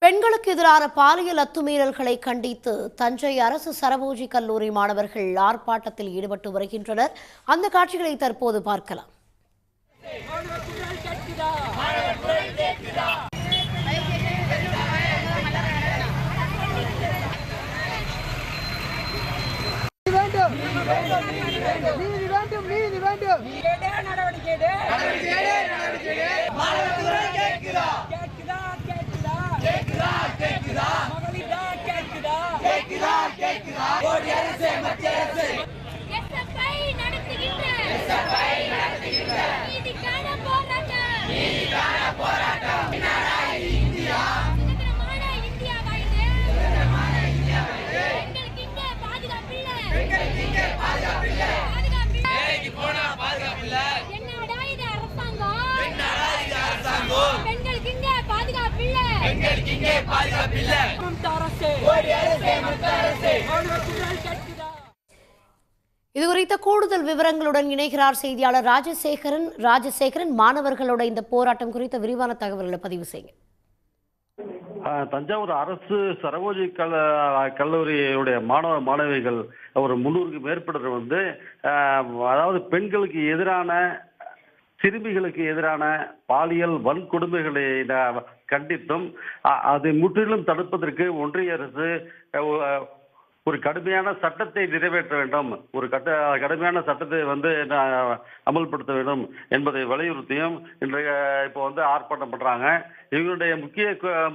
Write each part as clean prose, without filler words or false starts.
பெண்களுக்கு எதிரான பாலியல் அத்துமீறல்களை கண்டித்து தஞ்சை அரசு சரபோஜி கல்லூரி மாணவர்கள் ஆர்ப்பாட்டத்தில் ஈடுபட்டு வருகின்றனர். அந்த காட்சிகளை தற்போது பார்க்கலாம். இதுகுறித்த கூடுதல் விவரங்களுடன் இணைகிறார் செய்தியாளர் ராஜசேகரன். மாணவர்களோட இந்த போராட்டம் குறித்த விரிவான தகவல்களை பதிவு செய்யுங்க. தஞ்சாவூர் அரசு சரபோஜி கல்லூரியுடைய மாணவிகள் ஒரு 300க்கு மேற்பட்டவர் அதாவது பெண்களுக்கு எதிரான சிறுமிகளுக்கு எதிரான பாலியல் வன்கொடுமைகளை கண்டித்தும் அதை முற்றிலும் தடுப்பதற்கு ஒன்றிய அரசு ஒரு கடுமையான சட்டத்தை நிறைவேற்ற வேண்டும், ஒரு கடுமையான சட்டத்தை அமல்படுத்த வேண்டும் என்பதை வலியுறுத்தியும் இன்றைய இப்போ ஆர்ப்பாட்டம் பண்றாங்க. இவங்களுடைய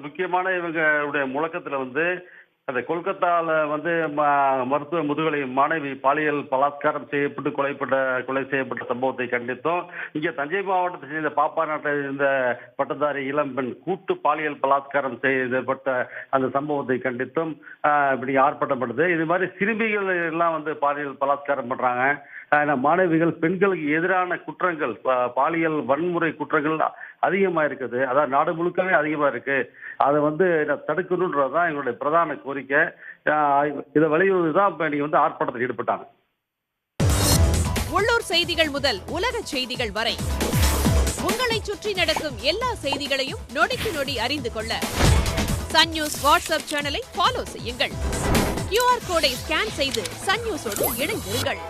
முக்கியமான இவங்களுடைய முழக்கத்துல அந்த கொல்கத்தாவில் மருத்துவ முதுகலை மாணவி பாலியல் பலாத்காரம் செய்யப்பட்டு கொலை செய்யப்பட்ட சம்பவத்தை கண்டித்தும், இங்கே தஞ்சை மாவட்டத்தை சேர்ந்த பாப்பாநாட்டை சேர்ந்த பட்டதாரி இளம்பெண் கூட்டு பாலியல் பலாத்காரம் செய்யப்பட்ட அந்த சம்பவத்தை கண்டித்தும் இப்படி ஆர்ப்பாட்டம் பண்ணுது. இது மாதிரி சிறுமிகள் எல்லாம் பாலியல் பலாத்காரம் பண்றாங்க. மாணவிகள் பெண்களுக்கு எதிரான குற்றங்கள், பாலியல் வன்முறை குற்றங்கள் அதிகமா இருக்குது. அதாவது நாடு முழுக்கவே அதிகமா இருக்கு. அதை தடுக்கணுன்றதுதான் எங்களுடைய பிரதான கோரிக்கை. இதை வலியுறுத்திதான் இப்ப நீங்க ஆர்ப்பாட்டத்தில் ஈடுபட்டாங்க. உள்ளூர் செய்திகள் முதல் உலக செய்திகள் வரை உங்களை சுற்றி நடக்கும் எல்லா செய்திகளையும் நொடிக்கு நொடி அறிந்து கொள்ள சன் நியூஸ் வாட்ஸ்அப் சேனலை ஃபாலோ செய்யுங்கள். QR கோடை ஸ்கேன் செய்து சன் நியூஸோடு இணைந்திருங்கள்.